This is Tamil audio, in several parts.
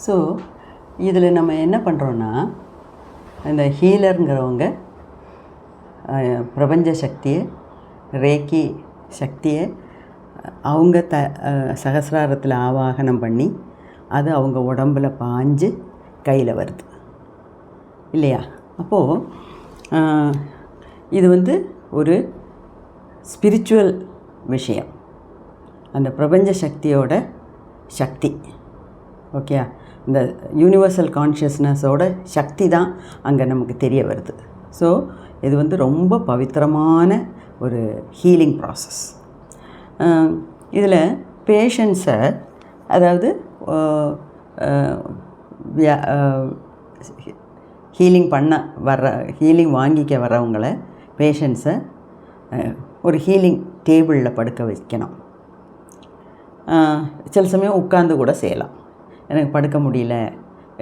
ஸோ இதில் நம்ம என்ன பண்ணுறோன்னா, இந்த ஹீலருங்கிறவங்க பிரபஞ்ச சக்தியை, ரேக்கி சக்தியை அவங்க சகசிராரத்தில் ஆவாகனம் பண்ணி அது அவங்க உடம்பில் பாஞ்சு கையில் வருது இல்லையா? அப்போது இது வந்து ஒரு ஸ்பிரிச்சுவல் விஷயம், அந்த பிரபஞ்ச சக்தியோட சக்தி. ஓகே, இந்த யூனிவர்சல் கான்ஷியஸ்னஸோட சக்தி தான் அங்கே நமக்கு தெரிய வருது. ஸோ இது வந்து ரொம்ப பவித்திரமான ஒரு ஹீலிங் ப்ராசஸ். இதில் பேஷண்ட்ஸை, அதாவது ஹீலிங் வாங்கிக்க வர்றவங்கள பேஷண்ட்ஸை ஒரு ஹீலிங் டேபிளில் படுக்க வைக்கணும். சில சமயம் உட்கார்ந்து கூட செய்யலாம். எனக்கு படுக்க முடியல,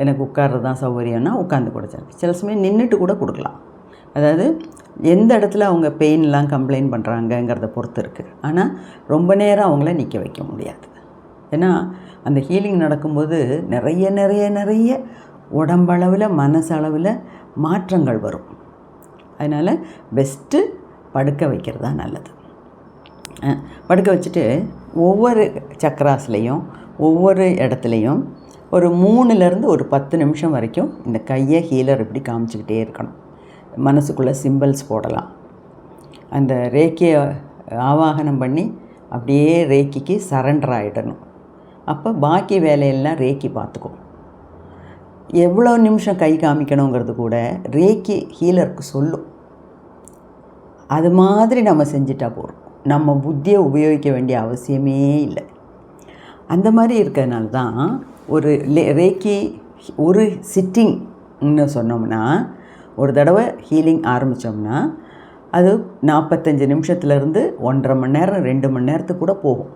எனக்கு உட்கார்றது தான் சௌகரியம்னா உட்காந்து கூட செய்யலாம். சில சமயம் நின்றுட்டு கூட கொடுக்கலாம். அதாவது எந்த இடத்துல அவங்க பெயின்லாம் கம்ப்ளைண்ட் பண்ணுறாங்கங்கிறத பொறுத்து இருக்குது. ஆனால் ரொம்ப நேரம் அவங்கள நிற்க வைக்க முடியாது. ஏன்னா அந்த ஹீலிங் நடக்கும்போது நிறைய நிறைய நிறைய உடம்பளவில் மனசளவில் மாற்றங்கள் வரும். அதனால் பெஸ்ட்டு படுக்க வைக்கிறது தான் நல்லது. படுக்க வச்சுட்டு ஒவ்வொரு சக்கராஸ்லேயும் ஒவ்வொரு இடத்துலையும் ஒரு 3லேருந்து ஒரு 10 நிமிஷம் வரைக்கும் இந்த கையை ஹீலர் இப்படி காமிச்சிக்கிட்டே இருக்கணும். மனசுக்குள்ளே சிம்பிள்ஸ் போடலாம். அந்த ரேக்கியை ஆவாகனம் பண்ணி அப்படியே ரேக்கிக்கு சரண்டர் ஆகிடணும். அப்போ பாக்கி வேலையெல்லாம் ரேக்கி பார்த்துக்கும். எவ்வளோ நிமிஷம் கை காமிக்கணுங்கிறது கூட ரேக்கி ஹீலருக்கு சொல்லும். அது மாதிரி நம்ம செஞ்சிட்டா போதும். நம்ம புத்தியை உபயோகிக்க வேண்டிய அவசியமே இல்லை. அந்த மாதிரி இருக்கிறதுனால தான் ஒரு ரேக்கி ஒரு சிட்டிங்னு சொன்னோம்னா, ஒரு தடவை ஹீலிங் ஆரம்பித்தோம்னா அது 45 நிமிஷத்துலேருந்து 1.5 மணி நேரம் 2 மணி நேரத்துக்கு கூட போகும்.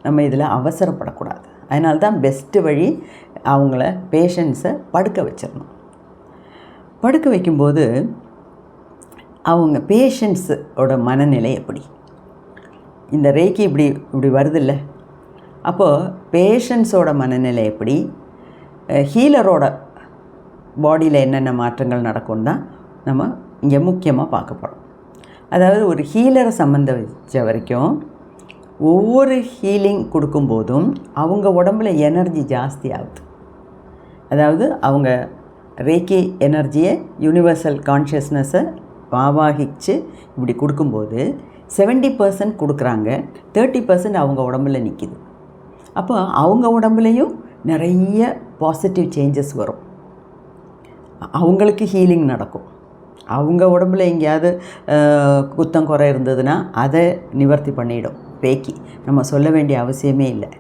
நம்ம இதில் அவசரப்படக்கூடாது. அதனால தான் பெஸ்ட்டு வழி அவங்கள பேஷண்ட்ஸை படுக்க வச்சிடணும். படுக்க வைக்கும்போது அவங்க பேஷண்ட்ஸோட மனநிலை எப்படி, இந்த ரேக்கி இப்படி வருதில்ல, அப்போது பேஷண்ட்ஸோட மனநிலை எப்படி, ஹீலரோட பாடியில் என்னென்ன மாற்றங்கள் நடக்கும்னு தான் நம்ம இங்கே முக்கியமாக பார்க்க போகிறோம். அதாவது ஒரு ஹீலரை சம்மந்தம் வரைக்கும் ஒவ்வொரு ஹீலிங் கொடுக்கும்போதும் அவங்க உடம்புல எனர்ஜி ஜாஸ்தி ஆகுது. அதாவது அவங்க ரேக்கி எனர்ஜியை, யூனிவர்சல் கான்ஷியஸ்னஸை ஆவாகிச்சு இப்படி கொடுக்கும்போது 70% கொடுக்குறாங்க, 30% அவங்க உடம்புல நிற்கிது. அப்போ அவங்க உடம்புலையும் நிறைய பாசிட்டிவ் சேஞ்சஸ் வரும். அவங்களுக்கு ஹீலிங் நடக்கும். அவங்க உடம்புல எங்கேயாவது குத்தம் குறை இருந்ததுன்னா அதை நிவர்த்தி பண்ணிடும் ரேக்கி. நம்ம சொல்ல வேண்டிய அவசியமே இல்லை.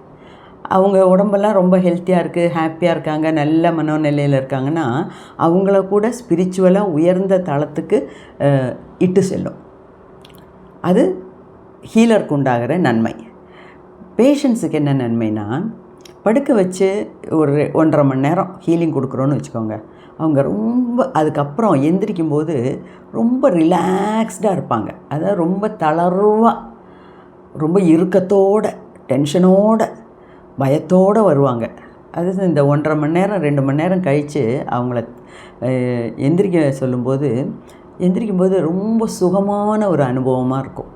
அவங்க உடம்பெல்லாம் ரொம்ப ஹெல்த்தியாக இருக்குது, ஹாப்பியாக இருக்காங்க, நல்ல மனோநிலையில் இருக்காங்கன்னா அவங்கள கூட ஸ்பிரிச்சுவலாக உயர்ந்த தளத்துக்கு இட்டு செல்லும். அது ஹீலருக்கு உண்டாகிற நன்மை. பேஷண்ட்ஸுக்கு என்ன நன்மைனா, படுக்க வச்சு ஒரு 1.5 மணி நேரம் ஹீலிங் கொடுக்குறோன்னு வச்சுக்கோங்க, அவங்க ரொம்ப அதுக்கப்புறம் எந்திரிக்கும்போது ரொம்ப ரிலாக்ஸ்டாக இருப்பாங்க. அதாவது ரொம்ப தளர்வாக, ரொம்ப இறுக்கத்தோடு, டென்ஷனோடு, பயத்தோடு வருவாங்க. அது இந்த 1.5 மணி நேரம் 2 மணி நேரம் கழித்து அவங்கள எந்திரிக்க சொல்லும்போது, எந்திரிக்கும்போது ரொம்ப சுகமான ஒரு அனுபவமாக இருக்கும்.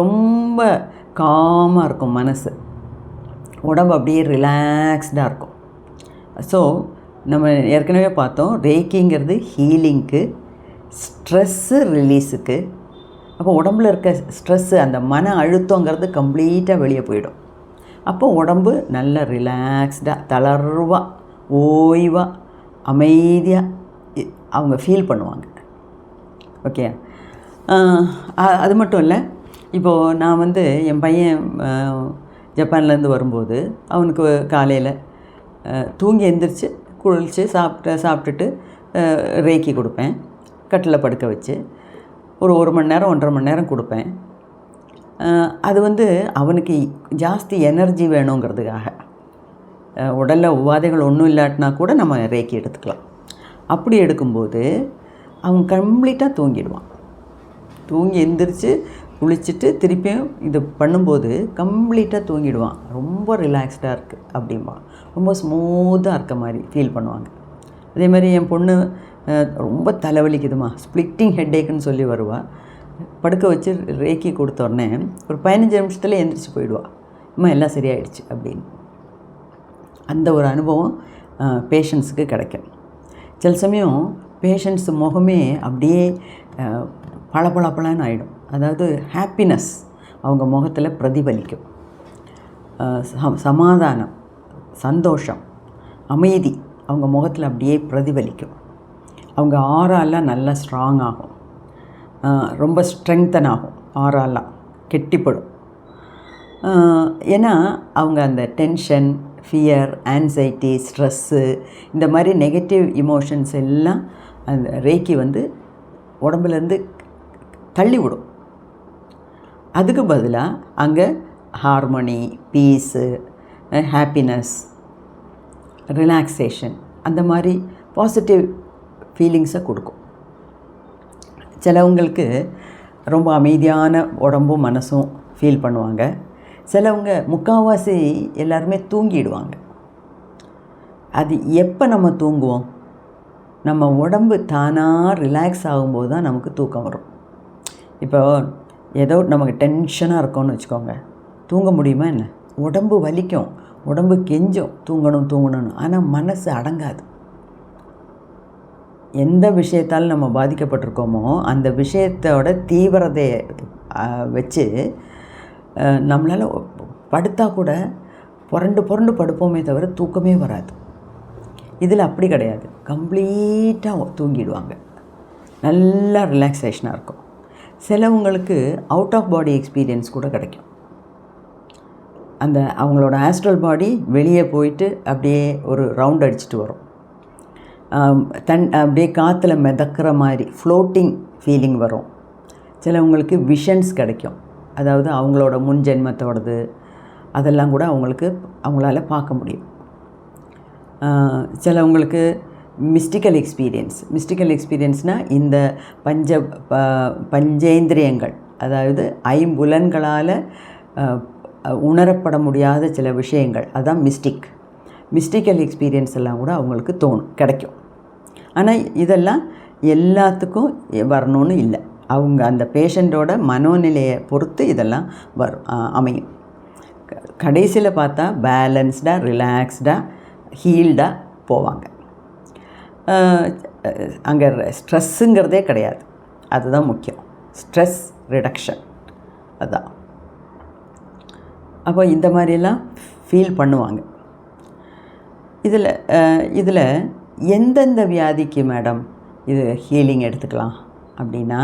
ரொம்ப காமாக இருக்கும் மனசு, உடம்பு அப்படியே ரிலாக்ஸ்டாக இருக்கும். ஸோ நம்ம ஏற்கனவே பார்த்தோம், ரேக்கிங்கிறது ஹீலிங்க்கு, ஸ்ட்ரெஸ்ஸு ரிலீஸுக்கு. அப்போ உடம்புல இருக்க ஸ்ட்ரெஸ்ஸு, அந்த மன அழுத்தங்கிறது கம்ப்ளீட்டாக வெளியே போயிடும். அப்போ உடம்பு நல்ல ரிலாக்ஸ்டாக, தளர்வாக, ஓய்வாக, அமைதியாக அவங்க ஃபீல் பண்ணுவாங்க. ஓகே, அது மட்டும் இல்லை, இப்போது நான் வந்து என் பையன் ஜப்பான்லேருந்து வரும்போது அவனுக்கு காலையில் தூங்கி எந்திரிச்சு குளித்து சாப்பிட்டுட்டு ரேக்கி கொடுப்பேன். கட்டில் படுக்க வச்சு ஒரு 1 மணி நேரம் 1.5 மணி நேரம் கொடுப்பேன். அது வந்து அவனுக்கு ஜாஸ்தி எனர்ஜி வேணுங்கிறதுக்காக. உடலில் உபாதைகள் ஒன்றும் இல்லாட்டினா கூட நம்ம ரேக்கி எடுத்துக்கலாம். அப்படி எடுக்கும்போது அவன் கம்ப்ளீட்டாக தூங்கிடுவான். தூங்கி எந்திரிச்சு குளிச்சுட்டு திருப்பியும் இது பண்ணும்போது கம்ப்ளீட்டாக தூங்கிடுவான். ரொம்ப ரிலாக்ஸ்டாக இருக்குது அப்படிம்பான். ரொம்ப ஸ்மூத்தாக இருக்க மாதிரி ஃபீல் பண்ணுவாங்க. அதே மாதிரி என் பொண்ணு ரொம்ப தலைவலிக்குதுமா, ஸ்ப்ளிட்டிங் ஹெட்டேக்குன்னு சொல்லி வருவாள். படுக்க வச்சு ரேக்கி கொடுத்த உடனே ஒரு 15 நிமிஷத்தில் எந்திரிச்சு போயிடுவாள், அம்மா எல்லாம் சரியாயிடுச்சு அப்படின்னு. அந்த ஒரு அனுபவம் பேஷண்ட்ஸுக்கு கிடைக்கும். சில சமயம் பேஷண்ட்ஸ் முகமே அப்படியே பளபளன்னு ஆகிடும். அதாவது ஹாப்பினஸ் அவங்க முகத்தில் பிரதிபலிக்கும். சமாதானம், சந்தோஷம், அமைதி அவங்க முகத்தில் அப்படியே பிரதிபலிக்கும். அவங்க ஆறாலாம் நல்லா ஸ்ட்ராங் ஆகும், ரொம்ப ஸ்ட்ரெங்தன் ஆகும், ஆறாலாம் கெட்டிப்படும். ஏன்னா அவங்க அந்த டென்ஷன், ஃபியர், ஆன்சைட்டி, ஸ்ட்ரெஸ்ஸு, இந்த மாதிரி நெகட்டிவ் இமோஷன்ஸ் எல்லாம் அந்த ரேக்கி வந்து உடம்புலேருந்து தள்ளி விடும். அதுக்கு பதிலாக அங்கே ஹார்மோனி, பீஸு, ஹாப்பினஸ், ரிலாக்ஸேஷன், அந்த மாதிரி பாசிட்டிவ் ஃபீலிங்ஸை கொடுக்கும். சிலவங்களுக்கு ரொம்ப அமைதியான உடம்பும் மனசும் ஃபீல் பண்ணுவாங்க. சிலவங்க முக்கால்வாசி எல்லாருமே தூங்கிடுவாங்க. அது எப்போ நம்ம தூங்குவோம்? நம்ம உடம்பு தானாக ரிலாக்ஸ் ஆகும்போது தான் நமக்கு தூக்கம் வரும். இப்போ ஏதோ நமக்கு டென்ஷனாக இருக்கோன்னு வச்சுக்கோங்க, தூங்க முடியுமா என்ன? உடம்பு வலிக்கும், உடம்பு கெஞ்சும் தூங்கணும்னு. ஆனால் மனசு அடங்காது. எந்த விஷயத்தால் நம்ம பாதிக்கப்பட்டிருக்கோமோ அந்த விஷயத்தோட தீவிரதையை வச்சு நம்மளால் படுத்தா கூட புரண்டு படுப்போமே தவிர தூக்கமே வராது. இதில் அப்படி கிடையாது, கம்ப்ளீட்டாக தூங்கிடுவாங்க, நல்லா ரிலாக்ஸேஷனாக இருக்கும். சிலவங்களுக்கு அவுட் ஆஃப் பாடி எக்ஸ்பீரியன்ஸ் கூட கிடைக்கும். அந்த அவங்களோட ஆஸ்ட்ரல் பாடி வெளியே போயிட்டு அப்படியே ஒரு ரவுண்ட் அடிச்சுட்டு வரும். அப்படியே காற்றுல மிதக்கிற மாதிரி ஃப்ளோட்டிங் ஃபீலிங் வரும். சிலவங்களுக்கு விஷன்ஸ் கிடைக்கும். அதாவது அவங்களோட முன் ஜென்மத்தோடது அதெல்லாம் கூட அவங்களால பார்க்க முடியும். சிலவங்களுக்கு மிஸ்டிக்கல் எக்ஸ்பீரியன்ஸ்னால் இந்த பஞ்சேந்திரியங்கள், அதாவது ஐம்புலன்களால் உணரப்பட முடியாத சில விஷயங்கள், அதுதான் மிஸ்டிக்கல் எக்ஸ்பீரியன்ஸ் எல்லாம் கூட அவங்களுக்கு கிடைக்கும். ஆனால் இதெல்லாம் எல்லாத்துக்கும் வரணும்னு இல்லை. அவங்க அந்த பேஷண்ட்டோட மனோநிலையை பொறுத்து இதெல்லாம் அமையும். கடைசியில் பார்த்தா பேலன்ஸ்டாக, ரிலாக்ஸ்டாக, ஹீல்டாக போவாங்க. அங்கே ஸ்ட்ரெஸ்ஸுங்கிறதே கிடையாது. அதுதான் முக்கியம், ஸ்ட்ரெஸ் ரிடக்ஷன். அதுதான். அப்போ இந்த மாதிரியெல்லாம் ஃபீல் பண்ணுவாங்க. இதில் எந்தெந்த வியாதிக்கு மேடம் இது ஹீலிங் எடுத்துக்கலாம் அப்படின்னா,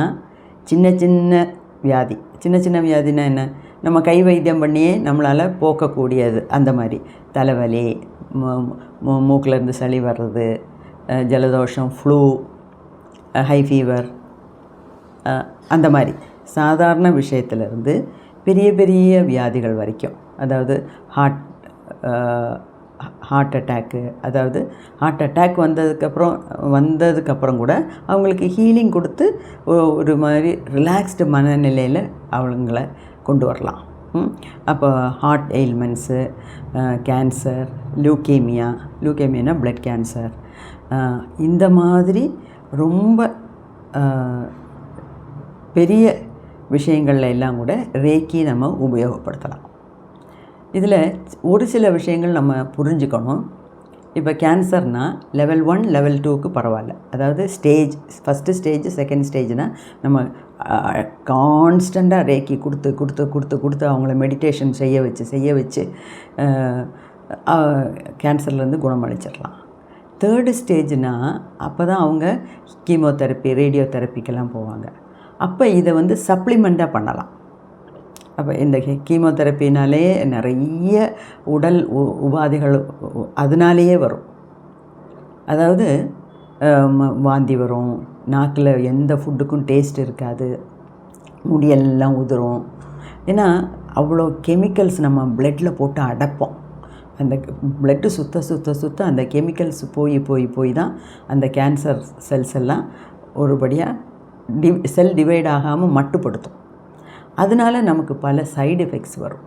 சின்ன சின்ன வியாதினா என்ன? நம்ம கை வைத்தியம் பண்ணியே நம்மளால் போக்கக்கூடியது. அந்த மாதிரி தலைவலி, மூக்கிலேருந்து சளி வர்றது, ஜலதோஷம், ஃப்ளூ, ஹை ஃபீவர், அந்த மாதிரி சாதாரண விஷயத்துலேருந்து பெரிய பெரிய வியாதிகள் வரைக்கும். அதாவது ஹார்ட் அட்டாக்கு, அதாவது ஹார்ட் அட்டாக் வந்ததுக்கப்புறம் கூட அவங்களுக்கு ஹீலிங் கொடுத்து ஒரு மாதிரி ரிலாக்ஸ்டு மனநிலையில் அவங்கள கொண்டு வரலாம். அப்போ ஹார்ட் எயில்மெண்ட்ஸு, கேன்சர், லியூகேமியானா பிளட் கேன்சர், இந்த மாதிரி ரொம்ப பெரிய விஷயங்கள்ல எல்லாம் கூட ரேக்கி நம்ம உபயோகப்படுத்தலாம். இதில் ஒரு சில விஷயங்கள் நம்ம புரிஞ்சுக்கணும். இப்போ கேன்சர்னால் லெவல் 1, லெவல் 2க்கு பரவாயில்ல. அதாவது ஃபஸ்ட்டு ஸ்டேஜ், செகண்ட் ஸ்டேஜ்னால் நம்ம கான்ஸ்டண்ட்டாக ரேக்கி கொடுத்து அவங்கள மெடிடேஷன் செய்ய வச்சு கேன்சர்லேருந்து குணமளிச்சிடலாம். தேர்டு ஸ்டேஜ்னால் அப்போ தான் அவங்க கீமோதெரப்பி, ரேடியோ தெரப்பிக்கெல்லாம் போவாங்க. அப்போ இதை வந்து சப்ளிமெண்ட்டாக பண்ணலாம். அப்போ இந்த கீமோதெரப்பினாலே நிறைய உடல் உபாதைகள் அதனாலேயே வரும். அதாவது வாந்தி வரும், நாக்கில் எந்த ஃபுட்டுக்கும் டேஸ்ட் இருக்காது, முடியெல்லாம் உதிரும். ஏன்னா அவ்வளோ கெமிக்கல்ஸ் நம்ம பிளட்டில் போட்டு அடைப்போம். அந்த பிளட்டு சுத்த அந்த கெமிக்கல்ஸ் போய் தான் அந்த கேன்சர் செல்ஸ் எல்லாம் ஒருபடியாக செல் டிவைட் ஆகாமல் மட்டுப்படுத்தும். அதனால் நமக்கு பல சைடு எஃபெக்ட்ஸ் வரும்.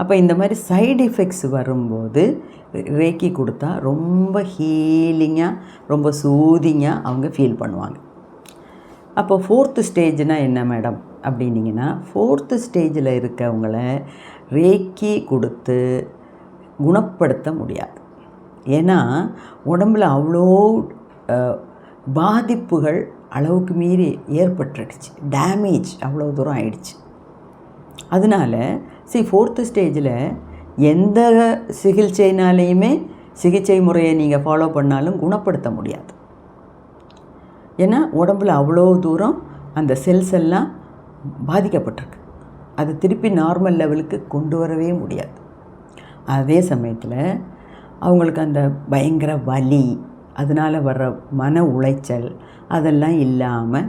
அப்போ இந்த மாதிரி சைடு எஃபெக்ட்ஸ் வரும்போது ரேக்கி கொடுத்தா ரொம்ப ஹீலிங்காக, ரொம்ப சூதிங்காக அவங்க ஃபீல் பண்ணுவாங்க. அப்போ 4th ஸ்டேஜ்னால் என்ன மேடம் அப்படின்னிங்கன்னா, 4th ஸ்டேஜில் இருக்கவங்கள ரேக்கி கொடுத்து குணப்படுத்த முடியாது. ஏன்னா உடம்பில் அவ்வளோ பாதிப்புகள் அளவுக்கு மீறி ஏற்பட்டுடுச்சு, டேமேஜ் அவ்வளோ தூரம் ஆயிடுச்சு. அதனால் 4th ஸ்டேஜில் எந்த சிகிச்சைனாலேயுமே சிகிச்சை முறையை நீங்கள் ஃபாலோ பண்ணாலும் குணப்படுத்த முடியாது. ஏன்னா உடம்பில் அவ்வளோ தூரம் அந்த செல்ஸ் எல்லாம் பாதிக்கப்பட்டிருக்கு. அது திருப்பி நார்மல் லெவலுக்கு கொண்டு வரவே முடியாது. அதே சமயத்தில் அவங்களுக்கு அந்த பயங்கர வலி, அதனால் வர்ற மன உளைச்சல் அதெல்லாம் இல்லாமல்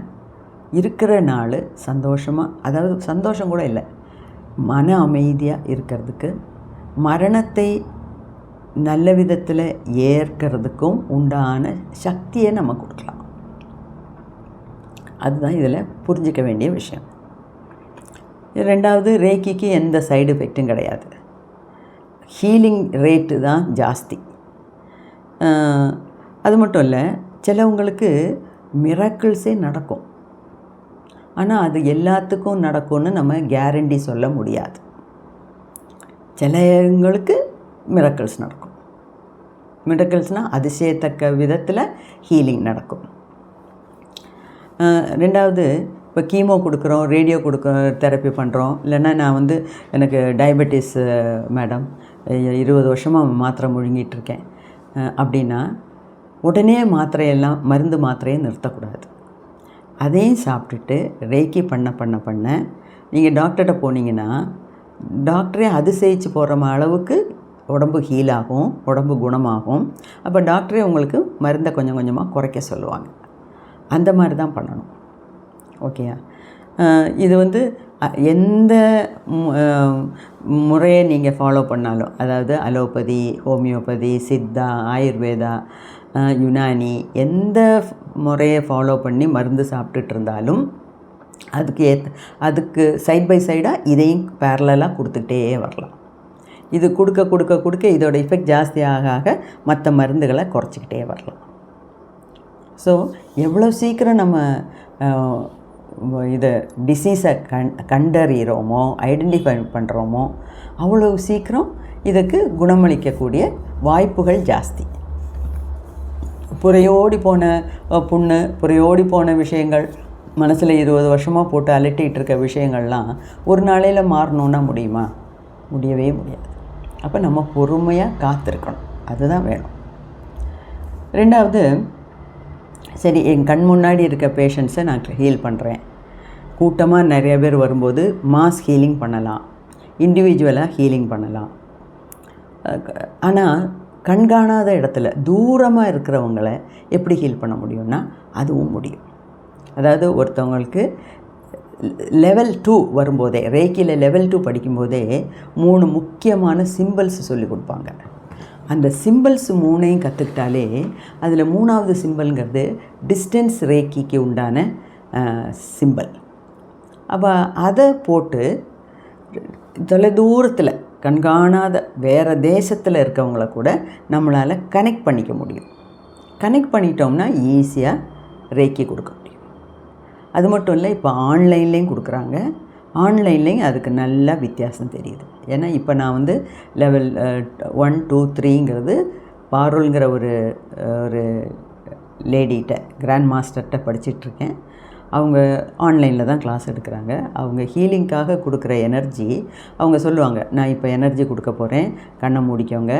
இருக்கிற நாள் சந்தோஷமாக, அதாவது சந்தோஷம் கூட இல்லை, மன அமைதியாக இருக்கிறதுக்கு, மரணத்தை நல்ல விதத்தில் ஏற்கிறதுக்கும் உண்டான சக்தியை நம்ம கொடுக்கலாம். அதுதான் இதில் புரிஞ்சிக்க வேண்டிய விஷயம். 2வது, ரேக்கிக்கு எந்த சைடு எஃபெக்ட்டும் கிடையாது. ஹீலிங் ரேட்டு தான் ஜாஸ்தி. அது மட்டும் இல்லை, சிலவங்களுக்கு மிராக்கிள்ஸே நடக்கும். ஆனால் அது எல்லாத்துக்கும் நடக்கும்னு நம்ம கேரண்டி சொல்ல முடியாது. சிலவங்களுக்கு மிராக்கிள்ஸ் நடக்கும். மிராக்கிள்ஸ்னால் அதிசயத்தக்க விதத்தில் ஹீலிங் நடக்கும். 2வது, இப்போ கீமோ கொடுக்குறோம், ரேடியோ தெரப்பி பண்ணுறோம். இல்லைன்னா நான் எனக்கு டயபெட்டிஸ் மேடம், 20 வருஷமாக மாத்திரை முழுங்கிட்டுருக்கேன் அப்படின்னா உடனே மாத்திரையெல்லாம் மாத்திரையை நிறுத்தக்கூடாது. அதையும் சாப்பிட்டுட்டு ரேக்கி பண்ண நீங்கள் டாக்டர்கிட்ட போனீங்கன்னா டாக்டரே அதிசயிச்சு போகிற அளவுக்கு உடம்பு ஹீலாகும், உடம்பு குணமாகும். அப்போ டாக்டரே உங்களுக்கு மருந்தை கொஞ்சம் கொஞ்சமாக குறைக்க சொல்லுவாங்க. அந்த மாதிரி தான் பண்ணணும். ஓகேயா? இது எந்த முறையை நீங்கள் ஃபாலோ பண்ணாலும், அதாவது அலோபதி, ஹோமியோபதி, சித்தா, ஆயுர்வேதா, யுனானி, எந்த முறையை ஃபாலோ பண்ணி மருந்து சாப்பிட்டுட்டு இருந்தாலும் அதுக்கு சைட் பை சைடாக இதையும் பேரலாக கொடுத்துக்கிட்டே வரலாம். இது கொடுக்க இதோட எஃபெக்ட் ஜாஸ்தி ஆக மற்ற மருந்துகளை குறைச்சிக்கிட்டே வரலாம். ஸோ எவ்வளோ சீக்கிரம் நம்ம இதை டிசீஸை கண்டறிகிறோமோ, ஐடென்டிஃபை பண்ணுறோமோ, அவ்வளோ சீக்கிரம் இதுக்கு குணமளிக்கக்கூடிய வாய்ப்புகள் ஜாஸ்தி. புறையோடி போன புண்ணு, புறையோடி போன விஷயங்கள், மனசில் 20 வருஷமாக போட்டு அலட்டிகிட்டு இருக்க விஷயங்கள்லாம் ஒரு நாளையில் மாறணுன்னா முடியுமா? முடியவே முடியாது. அப்போ நம்ம பொறுமையாக காத்திருக்கணும், அதுதான் வேணும். 2வது, சரி என் கண் முன்னாடி இருக்க பேஷண்ட்ஸை நான் ஹீல் பண்ணுறேன். கூட்டமாக நிறைய பேர் வரும்போது மாஸ் ஹீலிங் பண்ணலாம், இண்டிவிஜுவலாக ஹீலிங் பண்ணலாம். ஆனால் கண்காணாத இடத்துல தூரமாக இருக்கிறவங்கள எப்படி ஹீல் பண்ண முடியும்னா அதுவும் முடியும். அதாவது ஒருத்தவங்களுக்கு லெவல் 2 வரும்போதே, ரேக்கியில் லெவல் 2 படிக்கும்போதே 3 முக்கியமான சிம்பிள்ஸ் சொல்லி கொடுப்பாங்க. அந்த சிம்பிள்ஸ் 3ஐயும் கற்றுக்கிட்டாலே அதில் 3வது சிம்பிள்ங்கிறது டிஸ்டன்ஸ் ரேக்கிக்கு உண்டான சிம்பிள். அப்போ அதை போட்டு தொலைதூரத்தில் கண்காணாத வேறு தேசத்தில் இருக்கவங்கள கூட நம்மளால் கனெக்ட் பண்ணிக்க முடியும். கனெக்ட் பண்ணிட்டோம்னா ஈஸியாக ரேக்கி கொடுக்க முடியும். அது மட்டும் இல்லை, இப்போ ஆன்லைன்லேயும் கொடுக்குறாங்க. ஆன்லைன்லேயும் அதுக்கு நல்லா வித்தியாசம் தெரியுது. ஏன்னா இப்போ நான் லெவல் 1, 2, 3ங்கிறது பாருள்ங்கிற ஒரு லேடிகிட்ட, கிராண்ட் மாஸ்டர்கிட்ட படிச்சிட்ருக்கேன். அவங்க ஆன்லைனில் தான் கிளாஸ் எடுக்கிறாங்க. அவங்க ஹீலிங்காக கொடுக்குற எனர்ஜி அவங்க சொல்லுவாங்க, நான் இப்போ எனர்ஜி கொடுக்க போகிறேன், கண்ணை மூடிக்கோங்க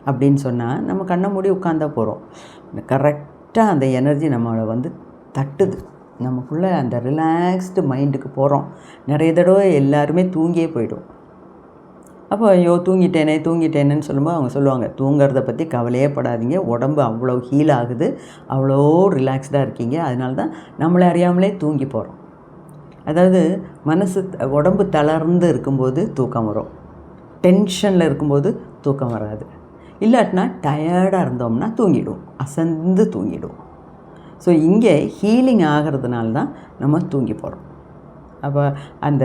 அப்படின்னு சொன்னால் நம்ம கண்ணை மூடி உட்காந்தா போகிறோம். கரெக்டாக அந்த எனர்ஜி நம்மளை தட்டுது, நமக்குள்ளே அந்த ரிலாக்ஸ்டு மைண்டுக்கு போகிறோம். நிறைய தடவை எல்லாருமே தூங்கியே போய்டும். அப்போ ஐயோ தூங்கிட்டேனேன்னு சொல்லும்போது அவங்க சொல்லுவாங்க, தூங்கிறத பற்றி கவலையே படாதீங்க, உடம்பு அவ்வளோ ஹீல் ஆகுது, அவ்வளோ ரிலாக்ஸ்டாக இருக்கீங்க, அதனால தான் நம்மளை அறியாமலே தூங்கி போகிறோம். அதாவது உடம்பு தளர்ந்து இருக்கும்போது தூக்கம் வரும், டென்ஷனில் இருக்கும்போது தூக்கம் வராது. இல்லாட்டினா டயர்டாக இருந்தோம்னா தூங்கிடுவோம், அசந்து தூங்கிடுவோம். ஸோ இங்கே ஹீலிங் ஆகிறதுனால தான் நம்ம தூங்கி போகிறோம். அப்போ அந்த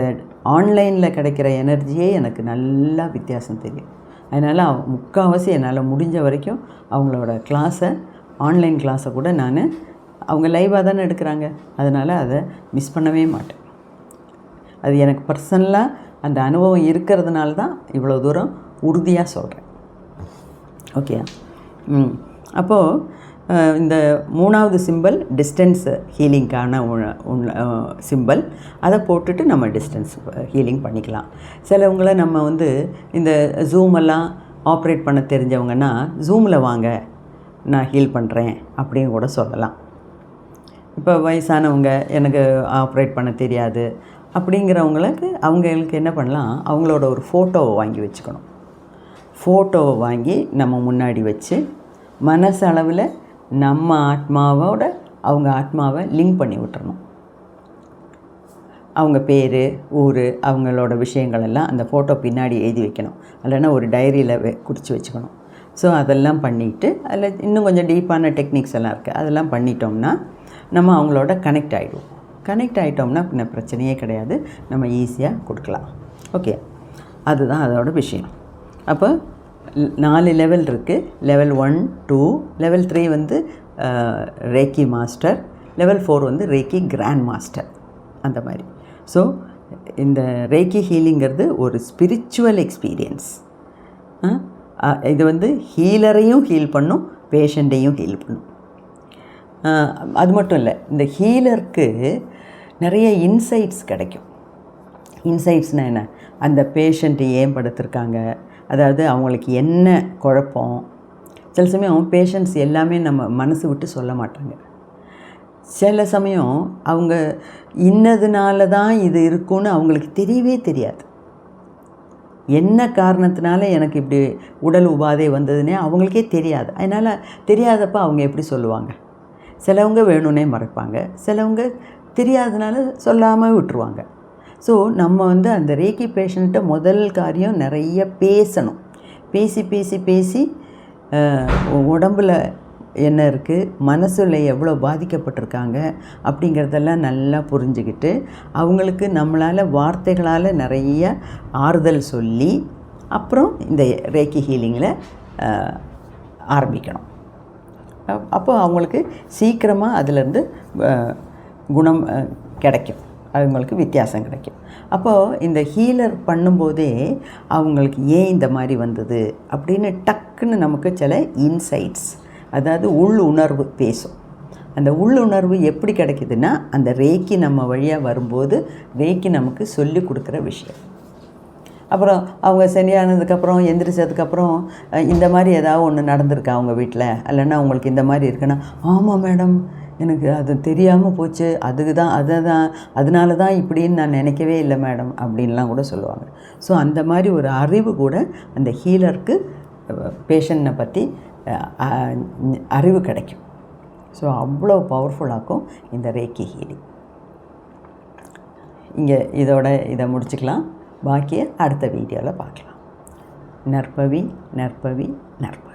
ஆன்லைனில் கிடைக்கிற எனர்ஜியே எனக்கு நல்லா வித்தியாசம் தெரியும். அதனால் முக்கால்வாசி என்னால் முடிஞ்ச வரைக்கும் அவங்களோட கிளாஸை, ஆன்லைன் கிளாஸை கூட நான், அவங்க லைவாக தானே எடுக்கிறாங்க, அதனால் அதை மிஸ் பண்ணவே மாட்டேன். அது எனக்கு பர்சனலாக அந்த அனுபவம் இருக்கிறதுனால தான் இவ்வளோ தூரம் உறுதியாக சொல்கிறேன். ஓகே. அப்போது இந்த 3வது சிம்பல் டிஸ்டன்ஸ் ஹீலிங்க்கான சிம்பல். அதை போட்டுட்டு நம்ம டிஸ்டன்ஸ் ஹீலிங் பண்ணிக்கலாம். சிலவங்களை நம்ம வந்து இந்த ஜூமெல்லாம் ஆப்ரேட் பண்ண தெரிஞ்சவங்கன்னா ஜூமில் வாங்க நான் ஹீல் பண்ணுறேன் அப்படின்னு கூட சொல்லலாம். இப்போ வயசானவங்க எனக்கு ஆப்ரேட் பண்ண தெரியாது அவங்களுக்கு என்ன பண்ணலாம், அவங்களோட ஒரு ஃபோட்டோவை வாங்கி வச்சுக்கணும். ஃபோட்டோவை வாங்கி நம்ம முன்னாடி வச்சு மனசளவில் நம்ம ஆத்மாவோட அவங்க ஆத்மாவை லிங்க் பண்ணி விட்டுறணும். அவங்க பேர், ஊர், அவங்களோட விஷயங்கள் எல்லாம் அந்த ஃபோட்டோ பின்னாடி எழுதி வைக்கணும். இல்லைன்னா ஒரு டைரியில் குறித்து வச்சுக்கணும். ஸோ அதெல்லாம் பண்ணிவிட்டு அதில் இன்னும் கொஞ்சம் டீப்பான டெக்னிக்ஸ் எல்லாம் இருக்குது. அதெல்லாம் பண்ணிட்டோம்னா நம்ம அவங்களோட கனெக்ட் ஆகிடுவோம். கனெக்ட் ஆகிட்டோம்னா பின்ன பிரச்சனையே கிடையாது, நம்ம ஈஸியாக கொடுக்கலாம். ஓகே, அதுதான் அதோட விஷயம். அப்போ 4 லெவல் இருக்குது. லெவல் 1, 2, லெவல் 3 வந்து ரேக்கி மாஸ்டர், லெவல் 4 வந்து ரேக்கி கிராண்ட் மாஸ்டர், அந்த மாதிரி. ஸோ இந்த ரேக்கி ஹீலிங்கிறது ஒரு ஸ்பிரிச்சுவல் எக்ஸ்பீரியன்ஸ். இது வந்து ஹீலரையும் ஹீல் பண்ணும், பேஷண்ட்டையும் ஹீல் பண்ணும். அது மட்டும் இல்லை, இந்த ஹீலருக்கு நிறைய இன்சைட்ஸ் கிடைக்கும். இன்சைட்ஸ்னால் என்ன, அந்த பேஷண்ட்டு ஏன் படுத்திருக்காங்க, அதாவது அவங்களுக்கு என்ன குழப்பம். சில சமயம் பேஷண்ட்ஸ் எல்லாமே நம்ம மனசு விட்டு சொல்ல மாட்டாங்க. சில சமயம் அவங்க இன்னதுனால தான் இது இருக்குன்னு அவங்களுக்கு தெரியவே தெரியாது. என்ன காரணத்தினால எனக்கு இப்படி உடல் உபாதை வந்ததுன்னே அவங்களுக்கே தெரியாது. அதனால் தெரியாதப்போ அவங்க எப்படி சொல்லுவாங்க? சிலவங்க வேணும்னே மறைப்பாங்க, சிலவங்க தெரியாதனால சொல்லாமல் விட்டுருவாங்க. ஸோ நம்ம வந்து அந்த ரேக்கி பேஷண்ட்டை முதல் காரியம் நிறைய பேசணும். பேசி பேசி பேசி உடம்பில் என்ன இருக்குது, மனசில் எவ்வளோ பாதிக்கப்பட்டிருக்காங்க அப்படிங்கிறதெல்லாம் நல்லா புரிஞ்சுக்கிட்டு அவங்களுக்கு நம்மளால் வார்த்தைகளால் நிறைய ஆறுதல் சொல்லி அப்புறம் இந்த ரேக்கி ஹீலிங்கில் ஆரம்பிக்கணும். அப்போ அவங்களுக்கு சீக்கிரமாக அதிலேருந்து குணம் கிடைக்கும், அவங்களுக்கு வித்தியாசம் கிடைக்கும். அப்போது இந்த ஹீலர் பண்ணும்போதே அவங்களுக்கு ஏன் இந்த மாதிரி வந்தது அப்படின்னு டக்குன்னு நமக்கு சில இன்சைட்ஸ், அதாவது உள்ளுணர்வு பேசும். அந்த உள்ளுணர்வு எப்படி கிடைக்குதுன்னா, அந்த ரேக்கி நம்ம வழியாக வரும்போது ரேக்கி நமக்கு சொல்லி கொடுக்குற விஷயம். அப்புறம் அவங்க சரியானதுக்கப்புறம் எந்திரிச்சதுக்கப்புறம் இந்த மாதிரி ஏதாவது ஒன்று நடந்திருக்கா அவங்க வீட்டில், இல்லைன்னா அவங்களுக்கு இந்த மாதிரி இருக்குன்னா, ஆமாம் மேடம் எனக்கு அது தெரியாமல் போச்சு, அதனால தான் இப்படின்னு நான் நினைக்கவே இல்லை மேடம் அப்படின்லாம் கூட சொல்லுவாங்க. ஸோ அந்த மாதிரி ஒரு அறிவு கூட அந்த ஹீலருக்கு பேஷண்ட்டை பற்றி அறிவு கிடைக்கும். ஸோ அவ்வளோ பவர்ஃபுல்லாக்கும் இந்த ரேக்கி ஹீலிங். இதை முடிச்சுக்கலாம். பாக்கியை அடுத்த வீடியோவில் பார்க்கலாம். நற்பவி நற்பவி நற்பவி.